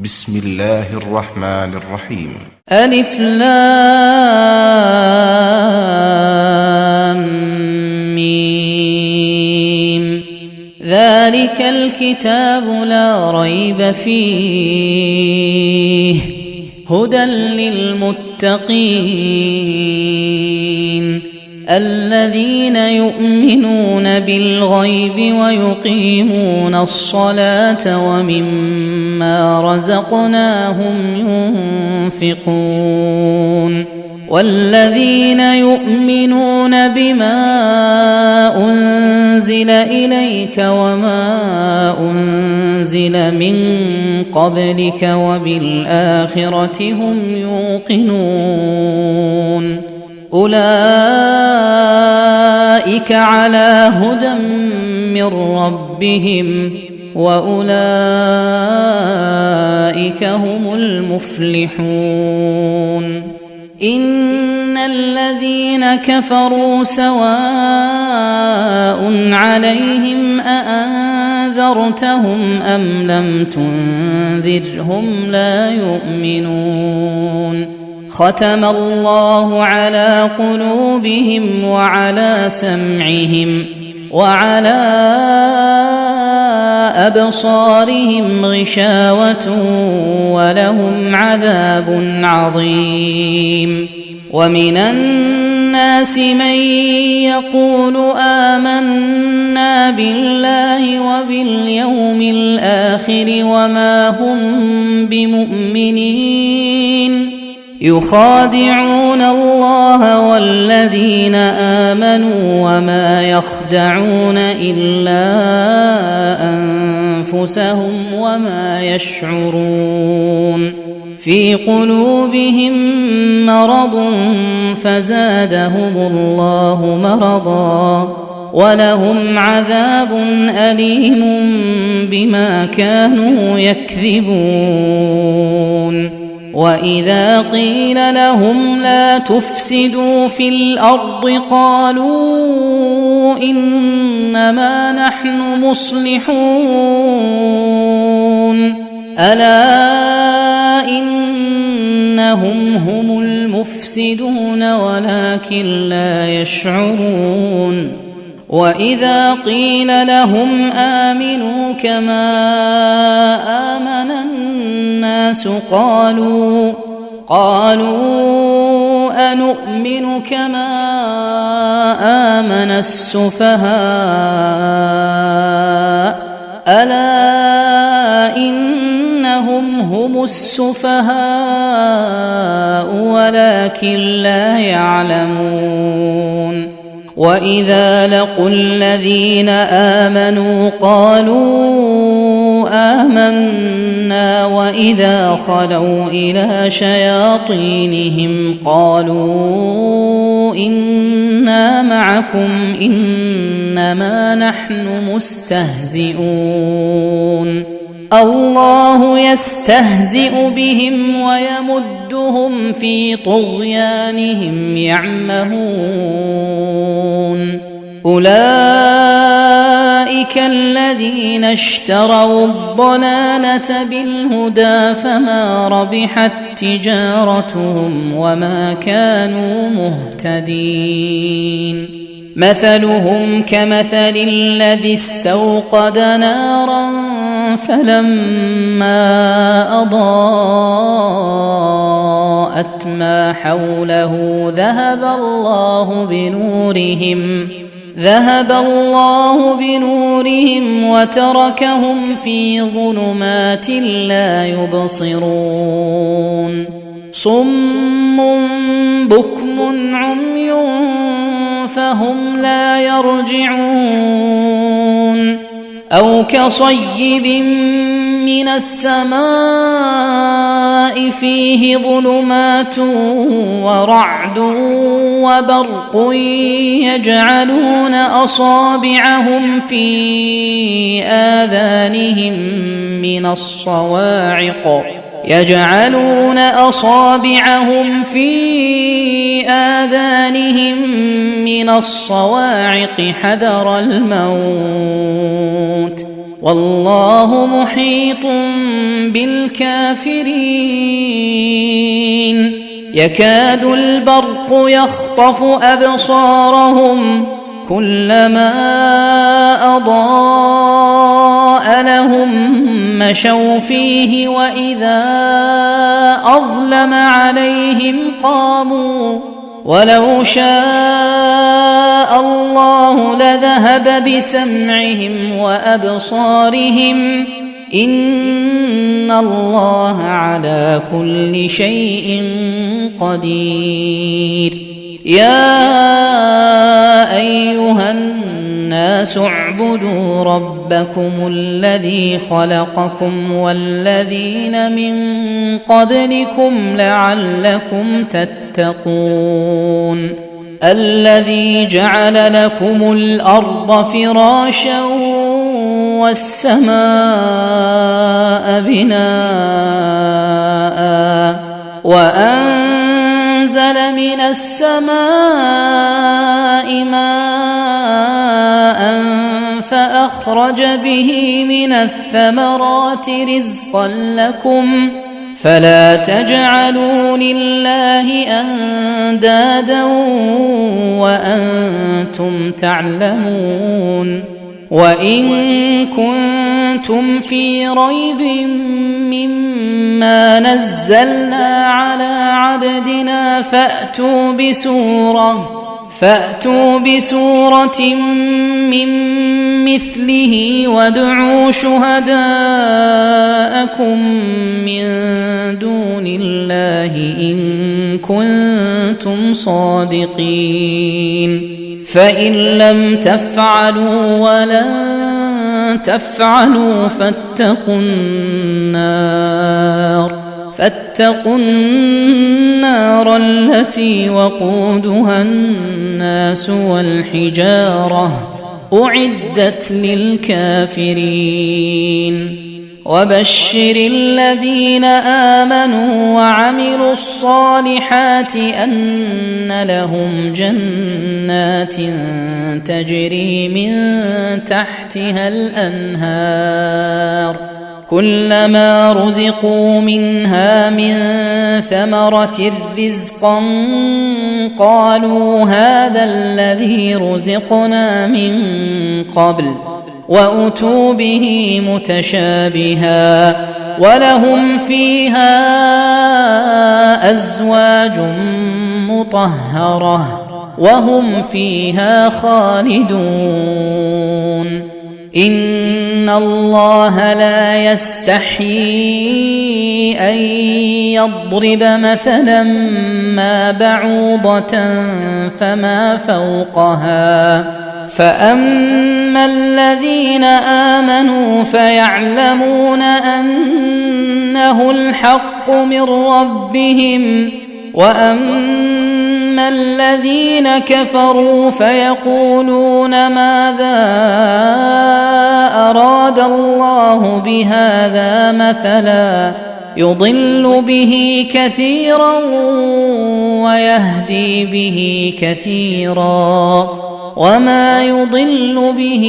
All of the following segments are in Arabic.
بسم الله الرحمن الرحيم. ألف لام ميم. ذلك الكتاب لا ريب فيه هدى للمتقين الذين يؤمنون بالغيب ويقيمون الصلاة ومما رزقناهم ينفقون والذين يؤمنون بما أنزل إليك وما أنزل من قبلك وبالآخرة هم يوقنون أولئك على هدى من ربهم وأولئك هم المفلحون إن الذين كفروا سواء عليهم أأنذرتهم أم لم تنذرهم لا يؤمنون ختم الله على قلوبهم وعلى سمعهم وعلى أبصارهم غشاوة ولهم عذاب عظيم ومن الناس من يقول آمنا بالله وباليوم الآخر وما هم بمؤمنين يخادعون الله والذين آمنوا وما يخدعون إلا أنفسهم وما يشعرون في قلوبهم مرض فزادهم الله مرضا ولهم عذاب أليم بما كانوا يكذبون وإذا قيل لهم لا تفسدوا في الأرض قالوا إنما نحن مصلحون ألا إنهم هم المفسدون ولكن لا يشعرون وإذا قيل لهم آمنوا كما آمن الناس قالوا أنؤمن كما آمن السفهاء ألا إنهم هم السفهاء ولكن لا يعلمون وإذا لقوا الذين آمنوا قالوا آمنا وإذا خلوا إلى شياطينهم قالوا إنا معكم إنما نحن مستهزئون الله يستهزئ بهم ويمدهم في طغيانهم يعمهون أولئك الذين اشتروا الضلالة بالهدى فما ربحت تجارتهم وما كانوا مهتدين مثلهم كمثل الذي استوقد نارا فلما أضاءت ما حوله ذهب الله بنورهم وتركهم في ظلمات لا يبصرون صم بكم عمي فهم لا يرجعون أو كصيب من السماء فيه ظلمات ورعد وبرق يجعلون أصابعهم في آذانهم من الصواعق حذر الموت والله محيط بالكافرين يكاد البرق يخطف أبصارهم كلما أضاء لهم مشوا فيه وإذا أظلم عليهم قاموا ولو شاء الله لذهب بسمعهم وأبصارهم إن الله على كل شيء قدير يا أيها الناس اعبدوا ربكم الذي خلقكم والذين من قبلكم لعلكم تتقون الذي جعل لكم الأرض فراشا والسماء بناء وأنزل من السماء ماء فأخرج به من الثمرات رزقا لكم فلا تجعلوا لله أندادا وأنتم تعلمون وإن كنتم في ريب مما نزلنا على عبدنا فأتوا بسورة من مثله وادعوا شهداءكم من دون الله إن كنتم صادقين فإن لم تفعلوا ولن تفعلوا فاتقوا النار التي وقودها الناس والحجارة أعدت للكافرين وبشر الذين آمنوا وعملوا الصالحات أن لهم جنات تجري من تحتها الأنهار كلما رزقوا منها من ثمرة رزقا قالوا هذا الذي رزقنا من قبل وأتوا به متشابها ولهم فيها أزواج مطهرة وهم فيها خالدون إن الله لا يستحيي أن يضرب مثلا ما بعوضة فما فوقها فأما الذين آمنوا فيعلمون أنه الحق من ربهم وأما الذين كفروا فيقولون ماذا أراد الله بهذا مثلا يضل به كثيرا ويهدي به كثيرا وما يضل به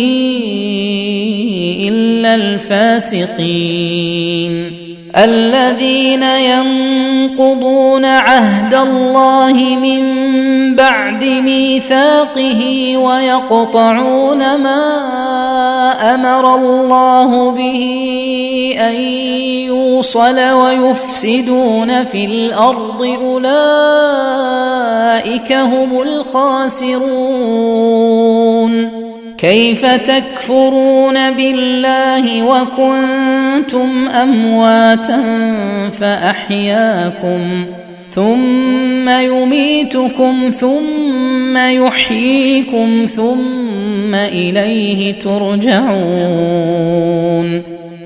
إلا الفاسقين الذين ينقضون عهد الله من بعد ميثاقه ويقطعون ما أمر الله به أن يوصل ويفسدون في الأرض أولئك هم الخاسرون كيف تكفرون بالله وكنتم أمواتا فأحياكم ثم يميتكم ثم يحييكم ثم إليه ترجعون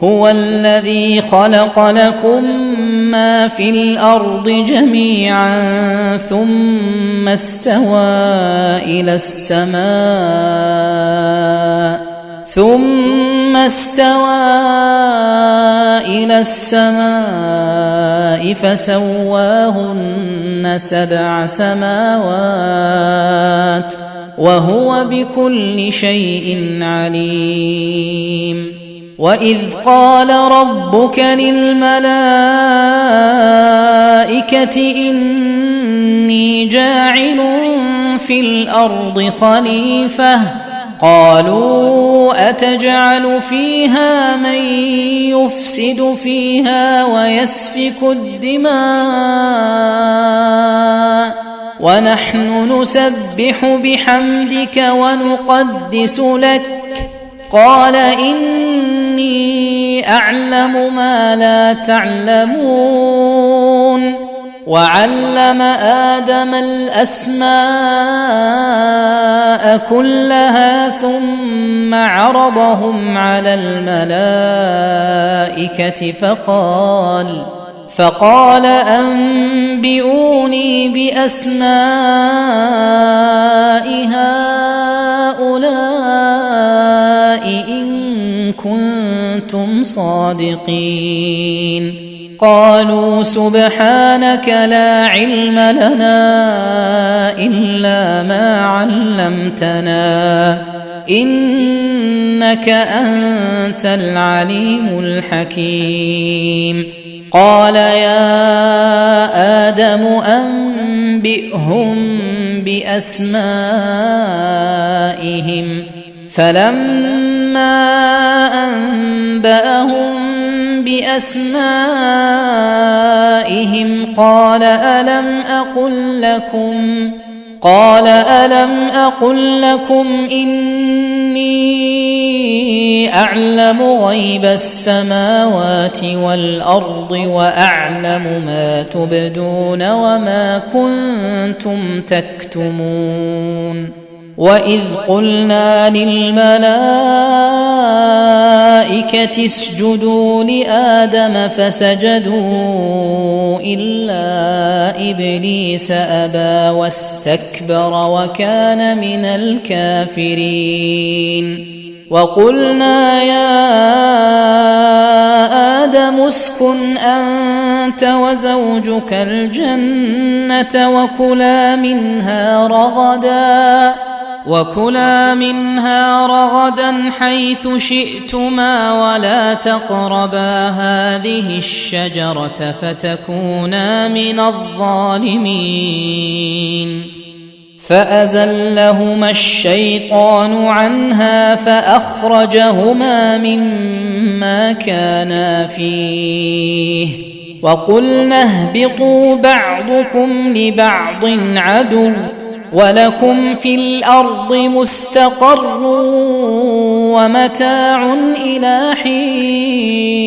هو الذي خلق لكم ما في الأرض جميعا ثم استوى إلى السماء فسواهن 7 سماوات وهو بكل شيء عليم وإذ قال ربك للملائكة إني جاعل في الأرض خليفة قالوا أتجعل فيها من يفسد فيها ويسفك الدماء ونحن نسبح بحمدك ونقدس لك قال إني أعلم ما لا تعلمون وعلم آدم الأسماء كلها ثم عرضهم على الملائكة فقال أنبئوني بأسماء هؤلاء إن كنتم صادقين قالوا سبحانك لا علم لنا إلا ما علمتنا إنك أنت العليم الحكيم قال يا آدم أنبئهم بأسمائهم فلما أنبأهم بأسمائهم قال ألم أقل لكم إني أعلم غيب السماوات والأرض وأعلم ما تبدون وما كنتم تكتمون وإذ قلنا للملائكة اسجدوا لآدم فسجدوا إلا إبليس أبى واستكبر وكان من الكافرين وقلنا يا آدم اسكن أنت وزوجك الجنة وكلا منها رغدا حيث شئتما ولا تقربا هذه الشجرة فتكونا من الظالمين فأزلهما الشيطان عنها فأخرجهما مما كانا فيه وقلنا اهبطوا بعضكم لبعض عدو ولكم في الأرض مستقر ومتاع إلى حين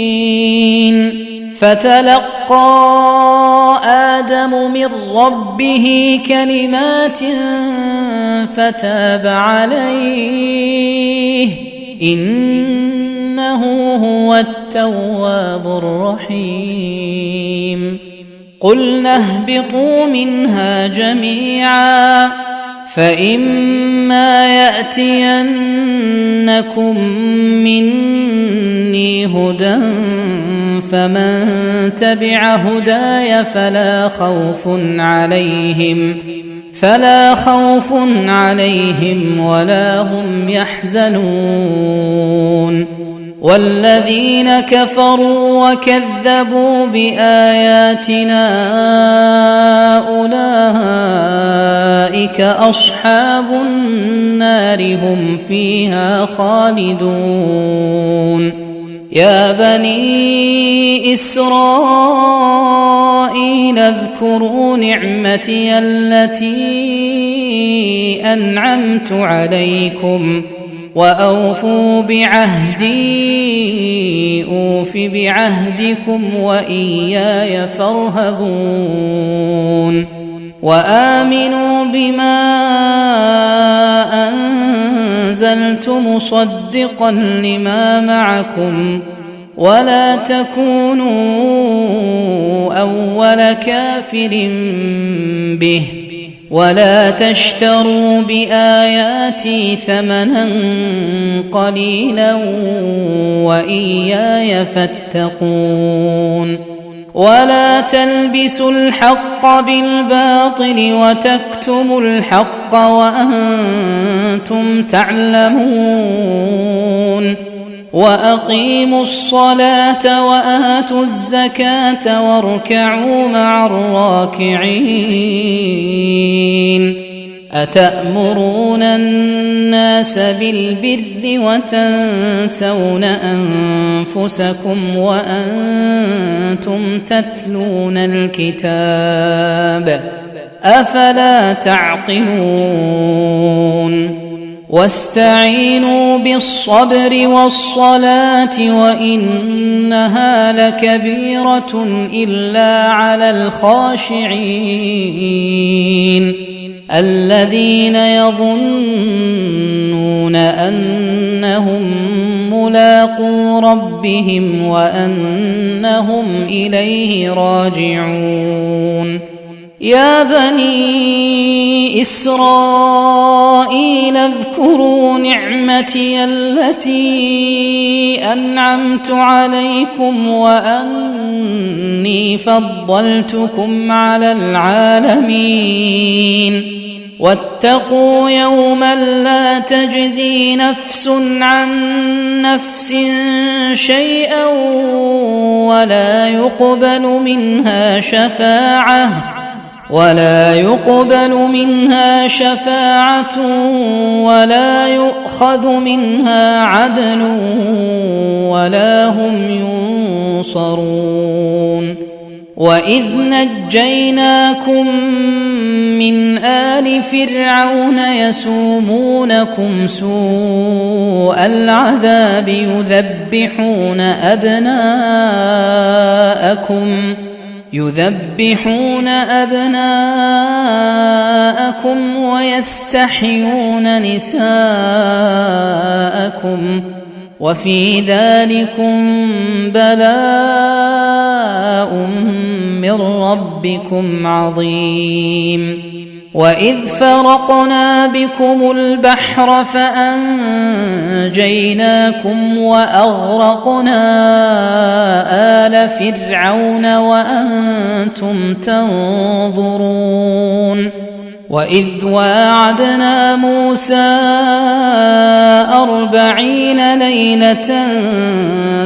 فتلقى آدم من ربه كلمات فتاب عليه إنه هو التواب الرحيم قلنا اهبطوا منها جميعا فإما يأتينكم مني هدى فمن تبع هداي فلا خوف عليهم ولا هم يحزنون والذين كفروا وكذبوا بآياتنا أولئك أصحاب النار هم فيها خالدون يا بني إسرائيل اذكروا نعمتي التي أنعمت عليكم وأوفوا بعهدي أوف بعهدكم وإياي فارهبون وآمنوا بما أنزلت مصدقا لما معكم ولا تكونوا أول كافر به ولا تشتروا بآياتي ثمنا قليلا وإياي فاتقون ولا تلبسوا الحق بالباطل وتكتموا الحق وأنتم تعلمون وأقيموا الصلاة وآتوا الزكاة واركعوا مع الراكعين أتأمرون الناس بالبر وتنسون أنفسكم وأنتم تتلون الكتاب أفلا تعقلون واستعينوا بالصبر والصلاة وإنها لكبيرة إلا على الخاشعين الذين يظنون أنهم ملاقو ربهم وأنهم إليه راجعون يا بني إسرائيل اذكروا نعمتي التي أنعمت عليكم وأني فضلتكم على العالمين واتقوا يوما لا تجزي نفس عن نفس شيئا ولا يقبل منها شفاعة ولا يؤخذ منها عدل ولا هم ينصرون وإذ نجيناكم من آل فرعون يسومونكم سوء العذاب يذبحون أبناءكم ويستحيون نساءكم وفي ذلكم بلاء من ربكم عظيم وإذ فرقنا بكم البحر فأنجيناكم وأغرقنا آل فرعون وأنتم تنظرون وإذ واعدنا موسى 40 ليلة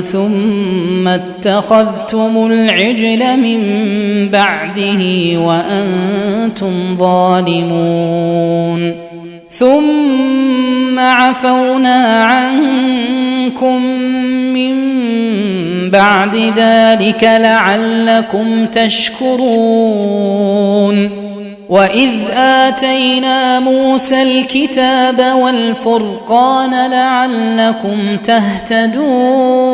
ثم اتخذتم العجل من بعده وأنتم ظالمون ثم عفونا عنكم من بعد ذلك لعلكم تشكرون وإذ آتينا موسى الكتاب والفرقان لعلكم تهتدون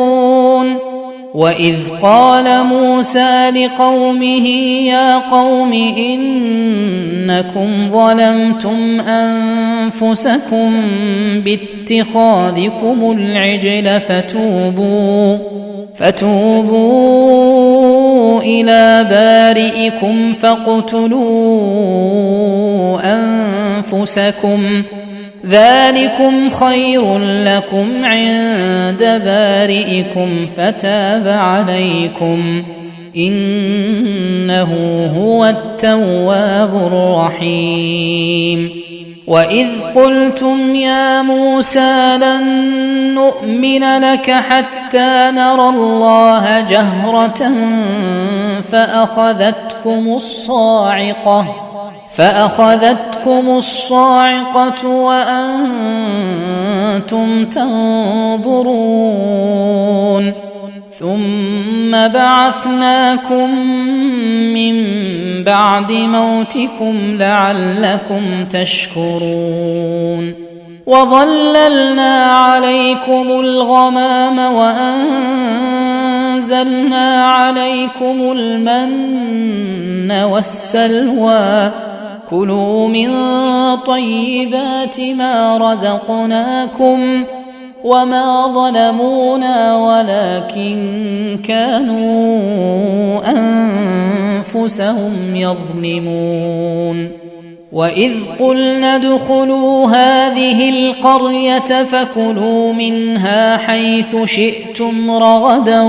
وإذ قال موسى لقومه يا قوم إنكم ظلمتم أنفسكم باتخاذكم العجل فتوبوا إلى بارئكم فاقتلوا أنفسكم ذلكم خير لكم عند بارئكم فتاب عليكم إنه هو التواب الرحيم وإذ قلتم يا موسى لن نؤمن لك حتى نرى الله جهرة فأخذتكم الصاعقة وأنتم تنظرون ثم بعثناكم من بعد موتكم لعلكم تشكرون وظللنا عليكم الغمام وأنزلنا عليكم المن والسلوى كلوا من طيبات ما رزقناكم وما ظلمونا ولكن كانوا أنفسهم يظلمون وإذ قلنا ادخلوا هذه القرية فكلوا منها حيث شئتم رغدا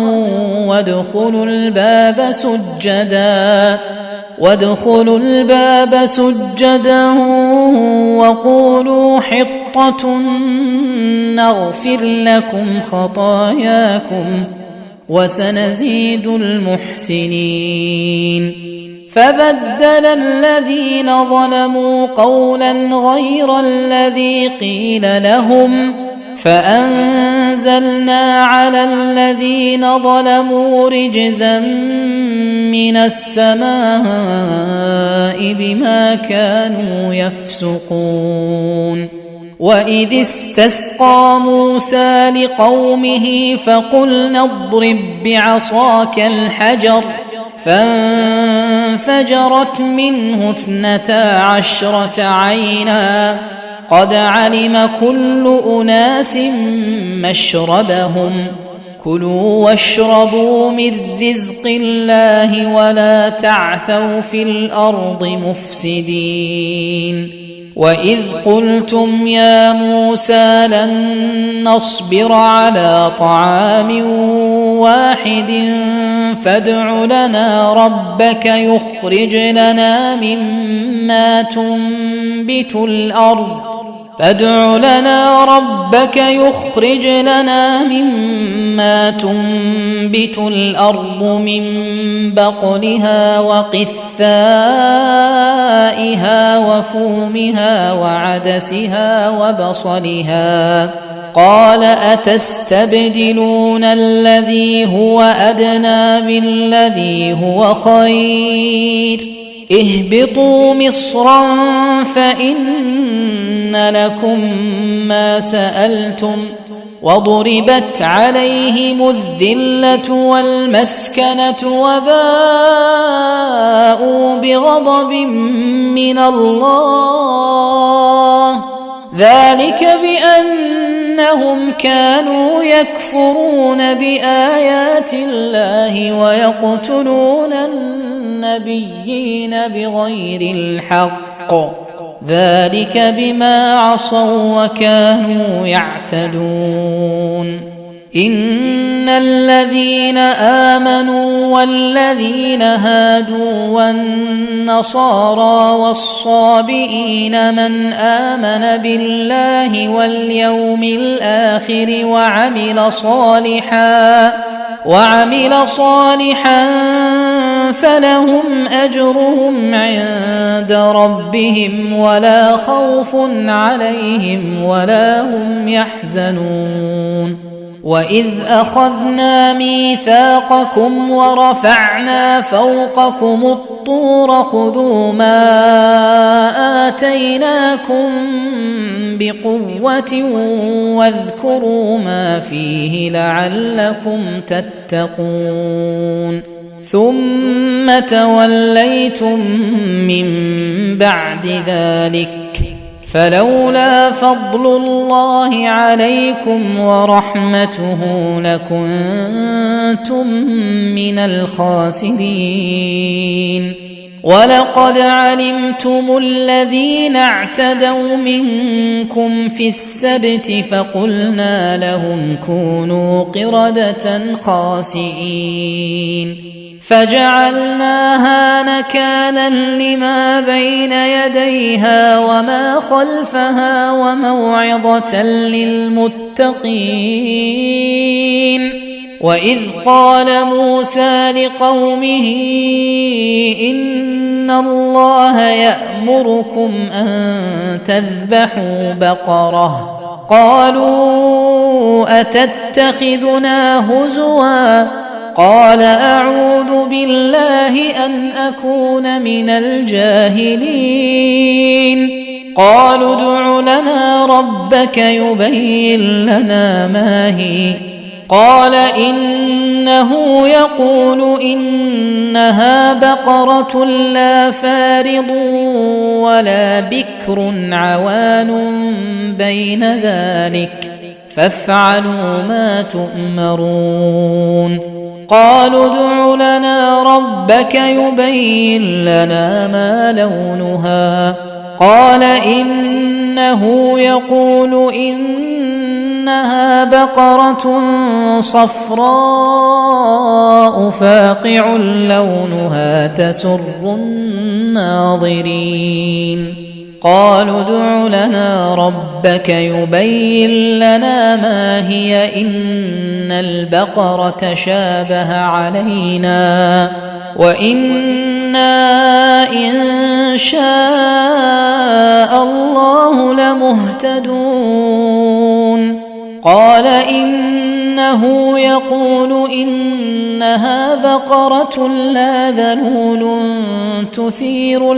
وادخلوا الباب سجدا وادخلوا الباب سجدا وقولوا حطة نغفر لكم خطاياكم وسنزيد المحسنين. فبدل الذين ظلموا قولا غير الذي قيل لهم فأنزلنا على الذين ظلموا رجزا من السماء بما كانوا يفسقون. وإذ استسقى موسى لقومه فقلنا اضرب بعصاك الحجر فانفجرت منه 12 عينا قد علم كل أناس مشربهم كلوا واشربوا من رزق الله ولا تعثوا في الأرض مفسدين. وإذ قلتم يا موسى لن نصبر على طعام واحد فادع لنا ربك يخرج لنا مما تنبت الأرض من بقلها وقثائها وفومها وعدسها وبصلها قال أتستبدلون الذي هو أدنى بالذي هو خير اهبطوا مصرا فإن لكم ما سألتم وضربت عليهم الذلة والمسكنة وباءوا بغضب من الله ذلك بأنهم كانوا يكفرون بآيات الله ويقتلون النبيين بغير الحق ذلك بما عصوا وكانوا يعتدون. إن الذين آمنوا والذين هادوا والنصارى والصابئين من آمن بالله واليوم الآخر وعمل صالحا فلهم أجرهم عند ربهم ولا خوف عليهم ولا هم يحزنون. وإذ أخذنا ميثاقكم ورفعنا فوقكم الطور خذوا ما آتيناكم بقوة واذكروا ما فيه لعلكم تتقون. ثم توليتم من بعد ذلك فلولا فضل الله عليكم ورحمته لكنتم من الخاسرين. ولقد علمتم الذين اعتدوا منكم في السبت فقلنا لهم كونوا قردة خاسئين فجعلناها نكالا لما بين يديها وما خلفها وموعظة للمتقين. وإذ قال موسى لقومه إن الله يأمركم أن تذبحوا بقرة قالوا أتتخذنا هزوا قال أعوذ بالله أن أكون من الجاهلين. قالوا ادع لنا ربك يبين لنا ما هي قال إنه يقول إنها بقرة لا فارض ولا بكر عوان بين ذلك فافعلوا ما تؤمرون. قالوا ادع لنا ربك يبين لنا ما لونها قال إنه يقول إنها إنها بقرة صفراء فاقع لونها تسر الناظرين قالوا ادع لنا ربك يبين لنا ما هي إن البقرة شابه علينا وإنا إن شاء الله لمهتدون قال إنه يقول إنها بقرة لا ذلول تثير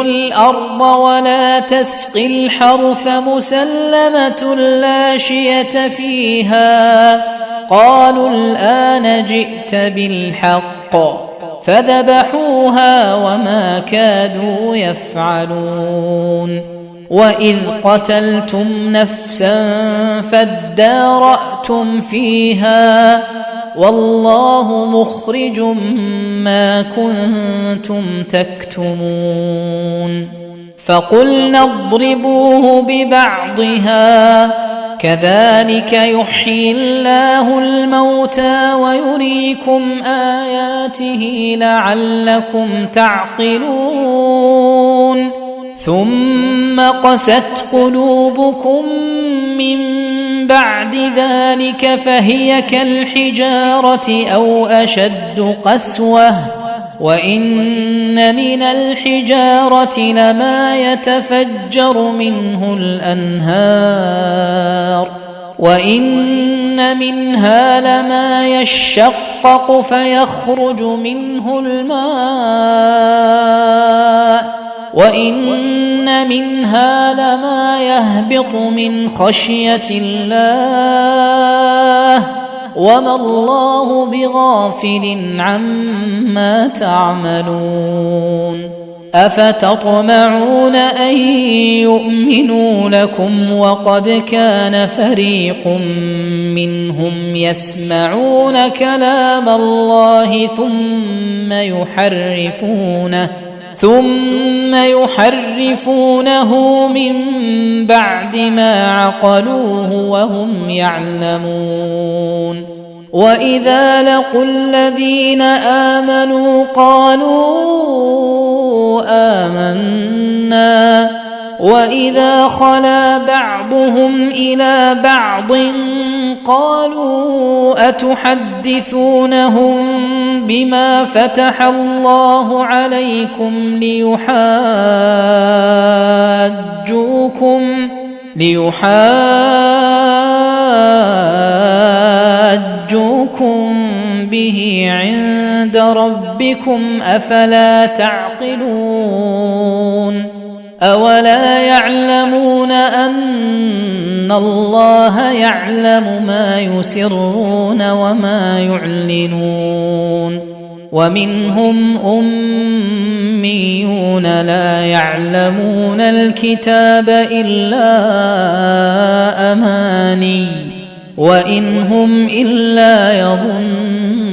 الأرض ولا تسقي الحرث مسلمة لا شية فيها قالوا الآن جئت بالحق فذبحوها وما كادوا يفعلون وإذ قتلتم نفسا فادارأتم فيها والله مخرج ما كنتم تكتمون فقلنا اضربوه ببعضها كذلك يحيي الله الموتى ويريكم آياته لعلكم تعقلون ثم قست قلوبكم من بعد ذلك فهي كالحجارة أو أشد قسوة وإن من الحجارة لما يتفجر منه الأنهار وإن منها لما يشقق فيخرج منه الماء وإن منها لما يهبط من خشية الله وما الله بغافل عما تعملون أفتطمعون أن يؤمنوا لكم وقد كان فريق منهم يسمعون كلام الله ثم يحرفونه من بعد ما عقلوه وهم يعلمون وإذا لقوا الذين آمنوا قالوا آمنا وإذا خلا بعضهم إلى بعض قالوا أتحدثونهم بما فتح الله عليكم ليحاجوكم به عند ربكم أفلا تعقلون أولا يعلمون أن الله يعلم ما يسرون وما يعلنون ومنهم أميون لا يعلمون الكتاب إلا أماني وإن هم إلا يظنون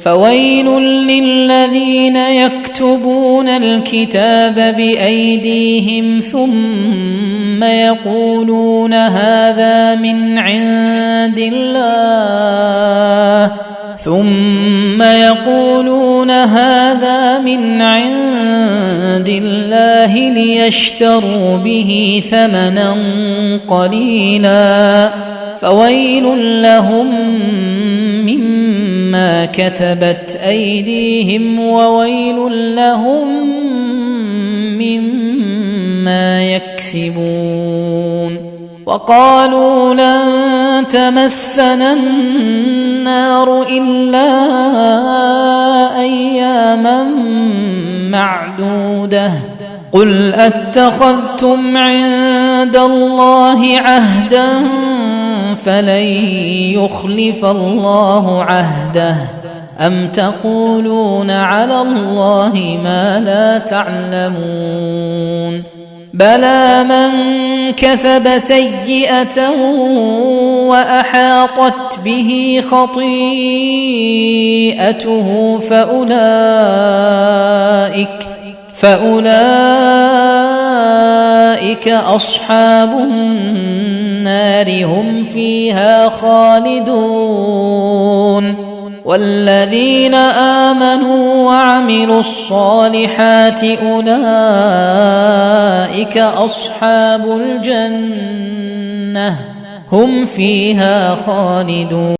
فويل للذين يكتبون الكتاب بأيديهم ثم يقولون هذا من عند الله ليشتروا به ثمنا قليلا فويل لهم مما كتبت أيديهم وويل لهم مما يكسبون وقالوا لن تمسنا النار إلا أياما معدودة قل أتخذتم عند الله عهدا فلن يخلف الله عهده أم تقولون على الله ما لا تعلمون بلى من كسب سيئة وأحاطت به فأولئك أصحاب النار هم فيها خالدون. والذين آمنوا وعملوا الصالحات أولئك أصحاب الجنة هم فيها خالدون.